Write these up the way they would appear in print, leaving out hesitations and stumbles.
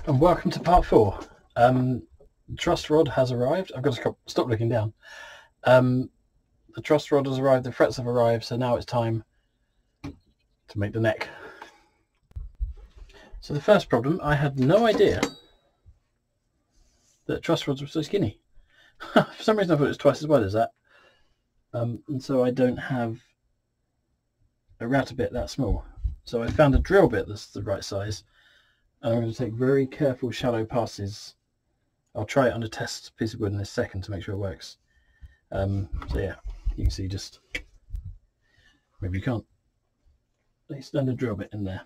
And welcome to part 4. The truss rod has arrived. I've got to stop looking down. The truss rod has arrived, the frets have arrived, so now it's time to make the neck. So the first problem, I had no idea that truss rods were so skinny. For some reason I thought it was twice as wide as that. And so I don't have a router bit that small. So I found a drill bit that's the right size. And I'm going to take very careful shallow passes. I'll try it on a test piece of wood in a second to make sure it works. So yeah, you can see just, maybe you can't, a standard drill bit in there.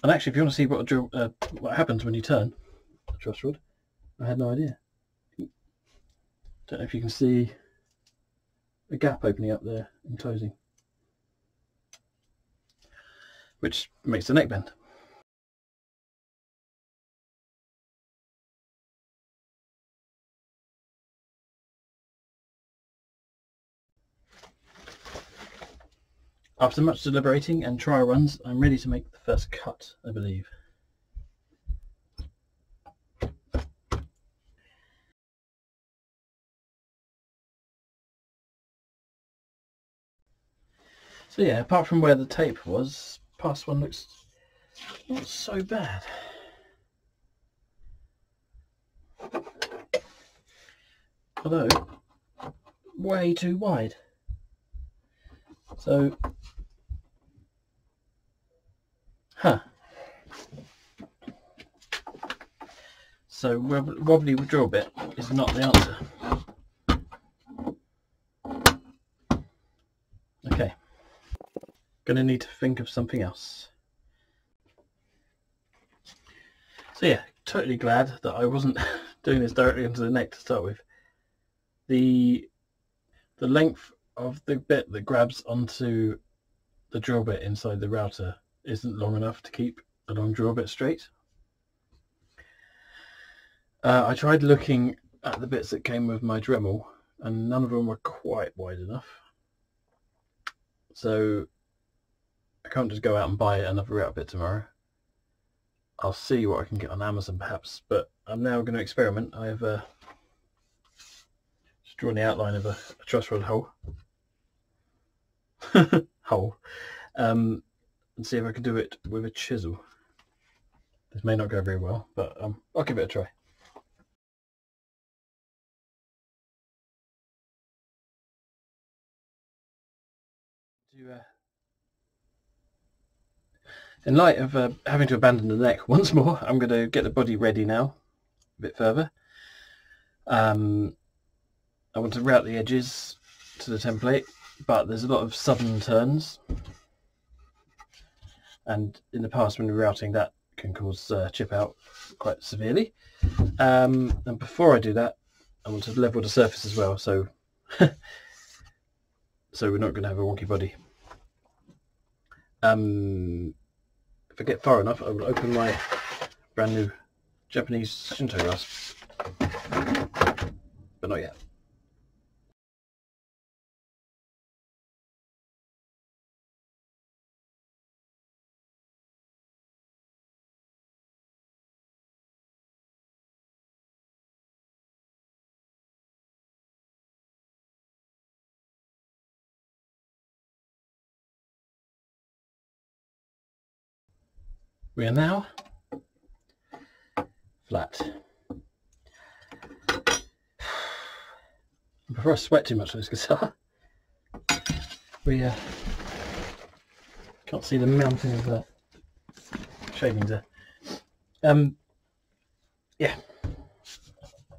And actually, if you want to see what a drill, what happens when you turn a truss rod, I had no idea. Don't know if you can see a gap opening up there and closing, which makes the neck bend. After much deliberating and trial runs, I'm ready to make the first cut, I believe. So yeah, apart from where the tape was, past one looks not so bad. Although, way too wide. So, So wobbly drill bit is not the answer. Okay, gonna need to think of something else. So yeah, totally glad that I wasn't doing this directly into the neck to start with. The length of the bit that grabs onto the drill bit inside the router isn't long enough to keep the long drill bit straight. I tried looking at the bits that came with my Dremel and none of them were quite wide enough. So I can't just go out and buy another router bit tomorrow. I'll see what I can get on Amazon perhaps, but I'm now going to experiment. I have just drawn the outline of a truss rod hole. And see if I can do it with a chisel. This may not go very well, but I'll give it a try. In light of having to abandon the neck once more, I'm going to get the body ready now, a bit further. I want to route the edges to the template, but there's a lot of sudden turns, and in the past when we're routing that can cause chip out quite severely. And before I do that, I want to level the surface as well, so so we're not going to have a wonky body. If I get far enough, I will open my brand new Japanese Shinto rasp, but not yet. We are now flat. Before I sweat too much on this guitar, we can't see the mountain of shavings there. Yeah.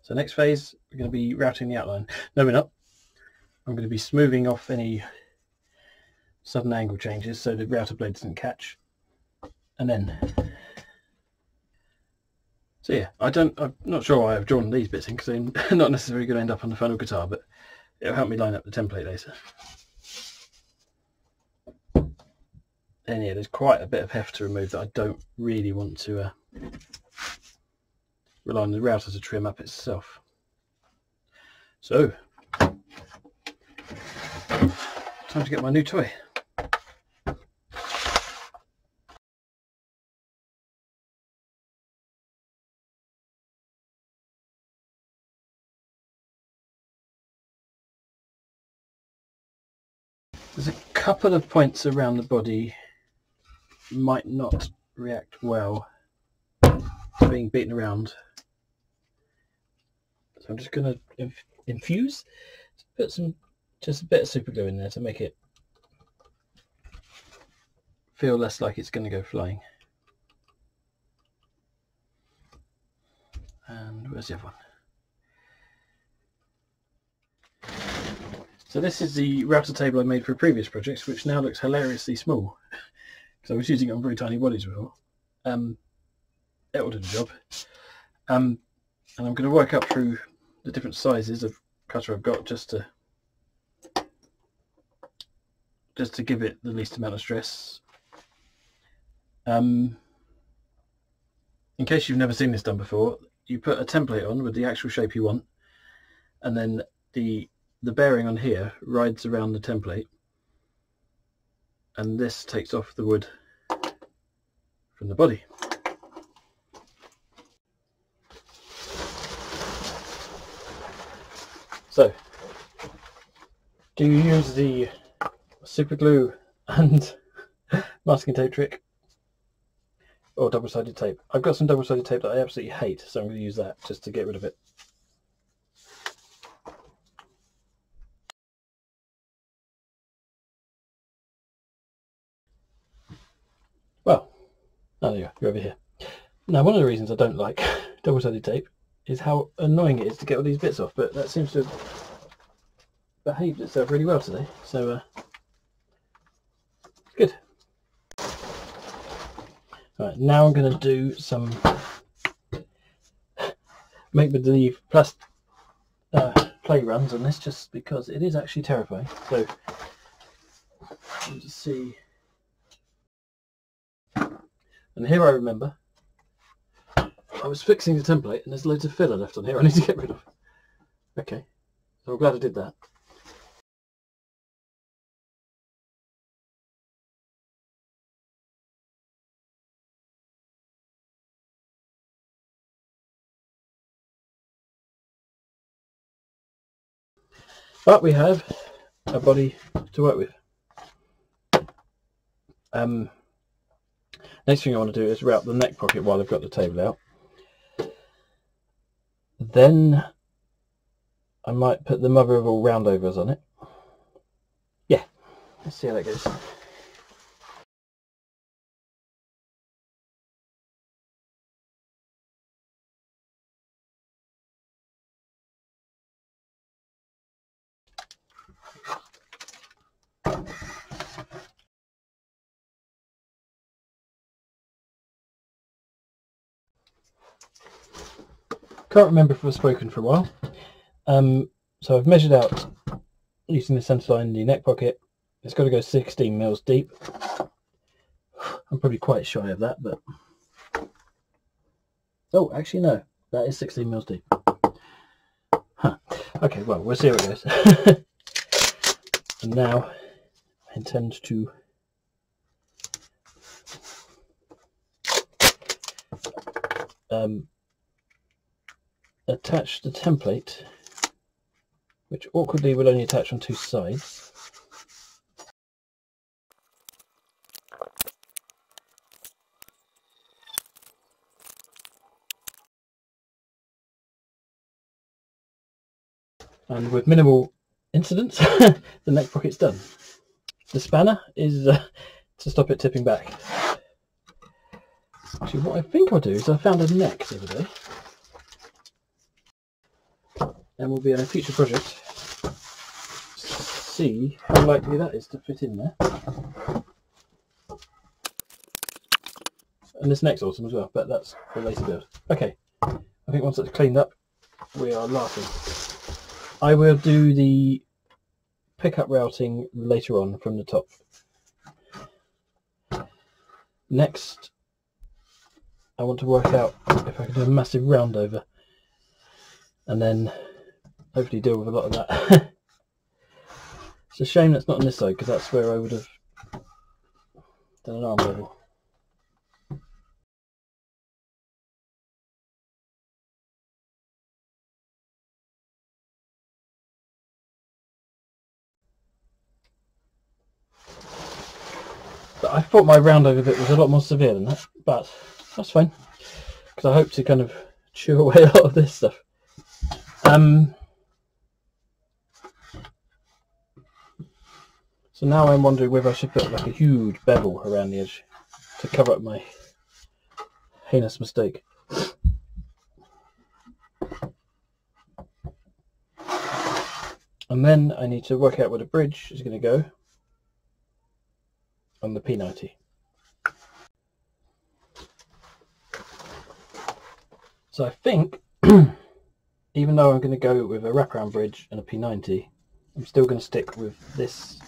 So next phase, we're going to be routing the outline. No, we're not. I'm going to be smoothing off any sudden angle changes so the router blade doesn't catch. And then, so yeah, I'm not sure why I've drawn these bits in, because they're not necessarily going to end up on the final guitar, but it'll help me line up the template later. And yeah, there's quite a bit of heft to remove that I don't really want to rely on the router to trim up itself. So, time to get my new toy. There's a couple of points around the body might not react well to being beaten around. So I'm just going to infuse, put just a bit of super glue in there to make it feel less like it's going to go flying. And where's the other one? So this is the router table I made for previous projects, which now looks hilariously small because I was using it on very tiny bodies before. It will do the job. And I'm going to work up through the different sizes of cutter I've got just to give it the least amount of stress. In case you've never seen this done before, you put a template on with the actual shape you want, and then the bearing on here rides around the template, and this takes off the wood from the body. So, do you use the super glue and masking tape trick or double-sided tape? I've got some double-sided tape that I absolutely hate, so I'm going to use that just to get rid of it. Well, there you go, you're over here. Now, one of the reasons I don't like double-sided tape is how annoying it is to get all these bits off, but that seems to have behaved itself really well today, so good. Right, now I'm going to do some make-believe play runs on this, just because it is actually terrifying. So, we'll just see. And here I remember I was fixing the template and there's loads of filler left on here I need to get rid of. Okay, so I'm glad I did that. But we have a body to work with. Next thing I want to do is route the neck pocket while I've got the table out. Then I might put the mother of all roundovers on it. Yeah, let's see how that goes. Can't remember if I've spoken for a while. So I've measured out using the centre line in the neck pocket. It's got to go 16 mils deep. I'm probably quite shy of that, but oh, actually no, that is 16 mils deep. Huh. Okay, well, we'll see how it goes. And now I intend to attach the template, which awkwardly will only attach on two sides. And with minimal incidents, the neck pocket's done. The spanner is to stop it tipping back. Actually, what I think I'll do is I found a neck the other day, and we'll be on a future project see how likely that is to fit in there. And this neck's awesome as well, but that's for a later build. Okay, I think once it's cleaned up, we are laughing. I will do the pickup routing later on from the top. Next, I want to work out if I can do a massive round over and then hopefully deal with a lot of that. It's a shame that's not on this side, because that's where I would have done an arm level. I thought my round over bit was a lot more severe than that, but that's fine, because I hope to kind of chew away a lot of this stuff. So now I'm wondering whether I should put like a huge bevel around the edge to cover up my heinous mistake. And then I need to work out where the bridge is going to go on the P90. So I think, even though I'm going to go with a wraparound bridge and a P90, I'm still going to stick with this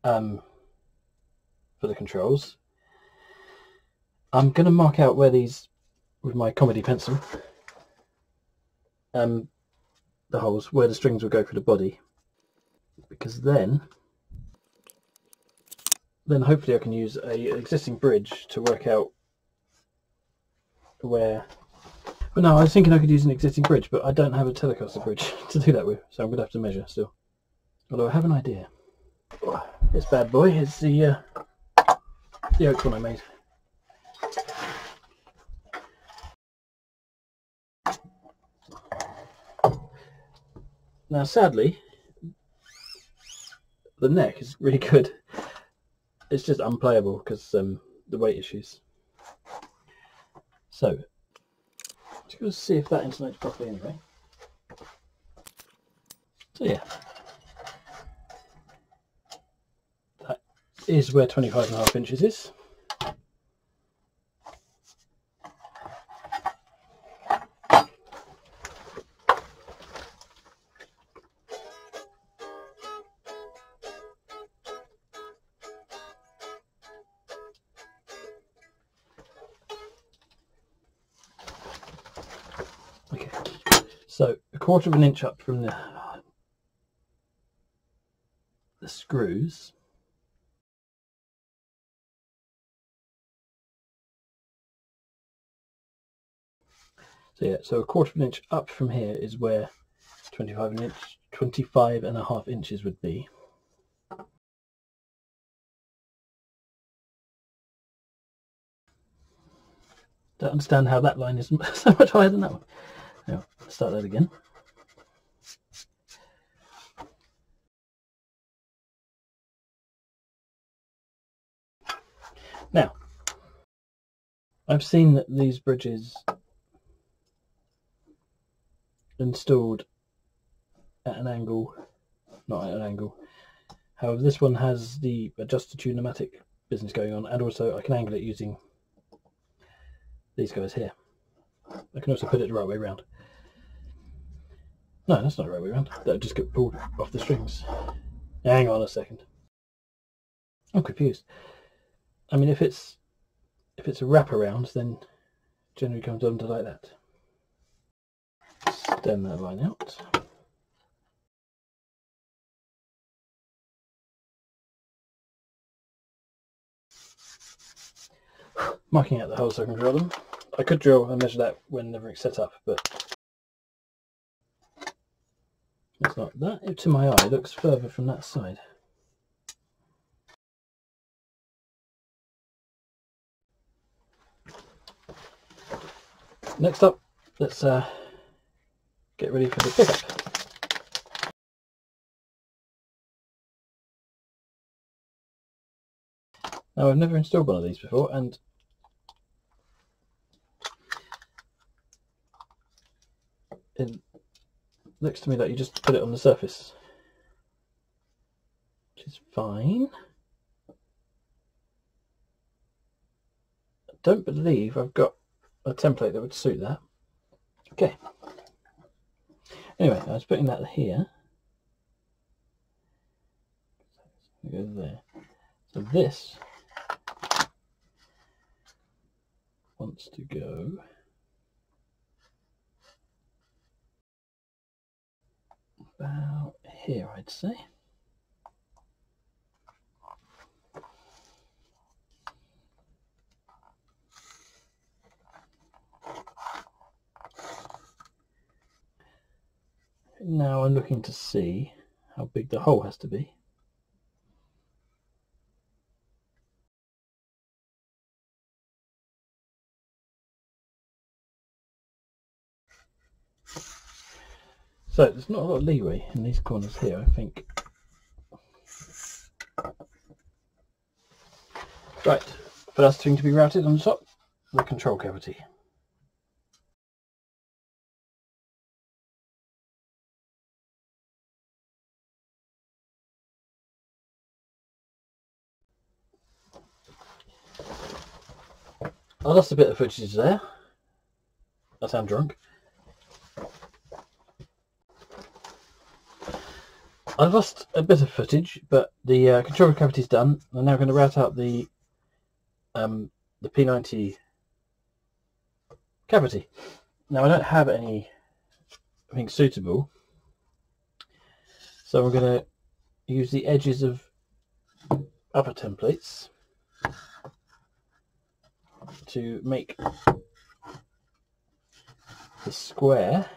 for the controls. I'm going to mark out where these, with my comedy pencil, the holes where the strings will go for the body, because then hopefully I can use an existing bridge to work out where. Well, no, I was thinking I could use an existing bridge, but I don't have a Telecaster bridge to do that with, so I'm going to have to measure still. Although I have an idea. This bad boy is the oak one I made. Now, sadly, the neck is really good. It's just unplayable because the weight issues. So, let's go see if that insulates properly anyway. So yeah, that is where 25.5 inches is. Okay, so 1/4 of an inch up from the screws. So yeah, so 1/4 of an inch up from here is where 25.5 inches would be. Don't understand how that line is so much higher than that one. Now, let's start that again. Now, I've seen that these bridges installed at an angle, not at an angle. However, this one has the adjusted to pneumatic business going on, and also I can angle it using these guys here. I can also put it the right way around. No, that's not the right way around. That just get pulled off the strings. Hang on a second. I'm confused. I mean, if it's a wraparound, then it generally comes under like that. Stem that line out. Marking out the holes so I can drill them. I could drill and measure that when everything's set up, but it's not that. To my eye, it looks further from that side. Next up, let's get ready for the pickup. Now, I've never installed one of these before, and it looks to me like you just put it on the surface, which is fine. I don't believe I've got a template that would suit that. Okay. Anyway, I was putting that here. Go there. So this wants to go about here, I'd say. Now I'm looking to see how big the hole has to be. So there's not a lot of leeway in these corners here, I think. Right, first thing to be routed on the top, the control cavity. I lost a bit of footage there. I sound drunk. I've lost a bit of footage, but the control cavity is done. I'm now going to route out the P90 cavity. Now I don't have anything suitable, so I'm going to use the edges of other templates to make the square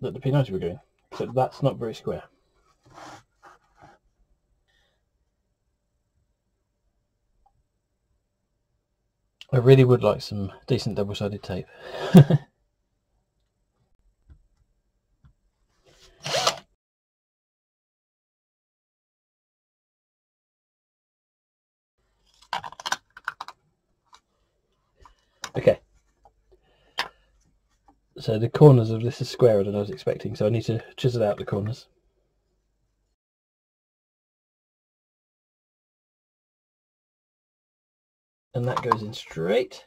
that the P90 were doing. So that's not very square. I really would like some decent double-sided tape. Okay. So the corners of this are squarer than I was expecting, so I need to chisel out the corners. And that goes in straight.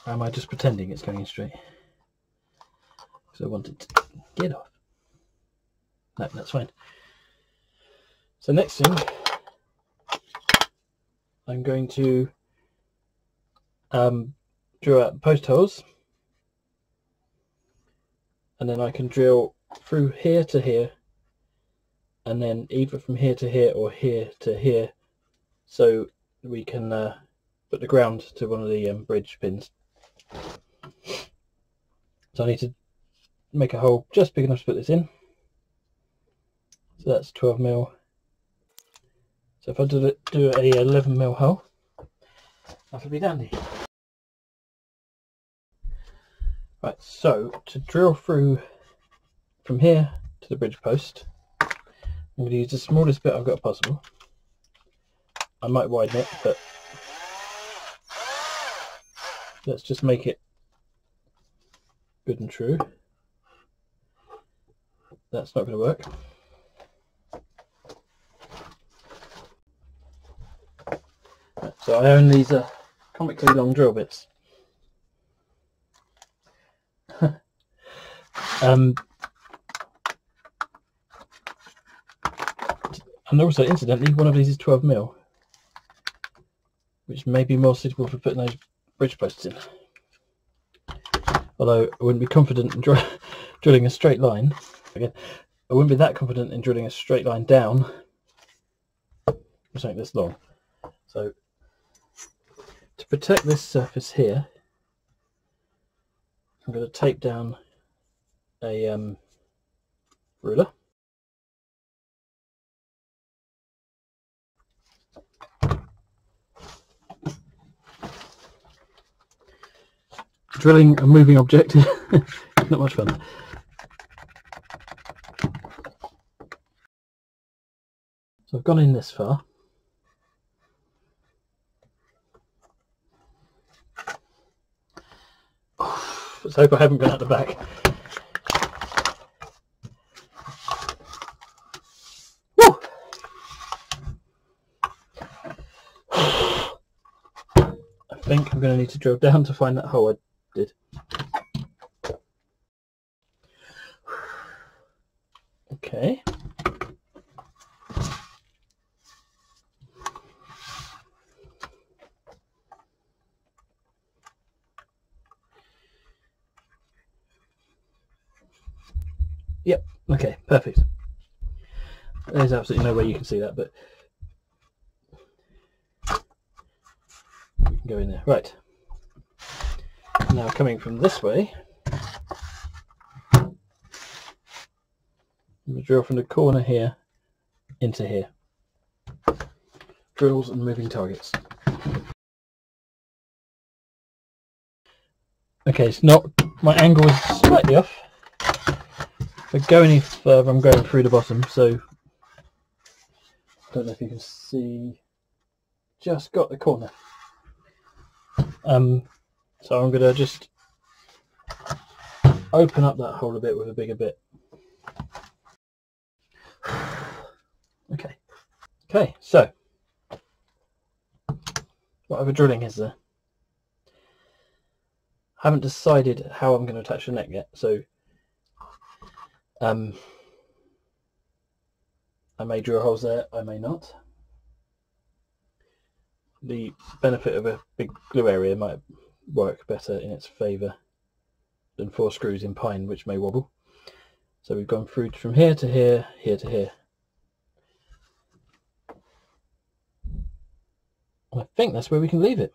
Or am I just pretending it's going in straight? Because I want it to get off. No, that's fine. So next thing, I'm going to drill out the post holes, and then I can drill through here to here, and then either from here to here or here to here, so we can put the ground to one of the bridge pins. So I need to make a hole just big enough to put this in. So that's 12mm. So if I do a 11mm hole, that'll be dandy. Right, so to drill through from here to the bridge post, I'm going to use the smallest bit I've got possible. I might widen it, but let's just make it good and true. That's not going to work. Right, so I own these comically long drill bits. And also, incidentally, one of these is 12mm, which may be more suitable for putting those bridge posts in. Although I wouldn't be confident in drilling a straight line. Again, I wouldn't be that confident in drilling a straight line down for something this long. So to protect this surface here, I'm going to tape down a ruler. Drilling a moving object is not much fun. So I've gone in this far. Let's hope I haven't gone out the back. Woo! I think I'm going to need to drill down to find that hole I did. Okay. Yep, okay, perfect. There's absolutely no way you can see that, but we can go in there. Right. Now coming from this way, I'm going to drill from the corner here into here. Drills and moving targets. Okay, it's not, my angle is slightly off. If I go any further, I'm going through the bottom, so don't know if you can see, just got the corner. So I'm going to just open up that hole a bit with a bigger bit. Okay, so what other drilling is there? I haven't decided how I'm going to attach the neck yet, so I may drill holes there, I may not. The benefit of a big glue area might work better in its favour than 4 screws in pine, which may wobble. So we've gone through from here to here, here to here. I think that's where we can leave it.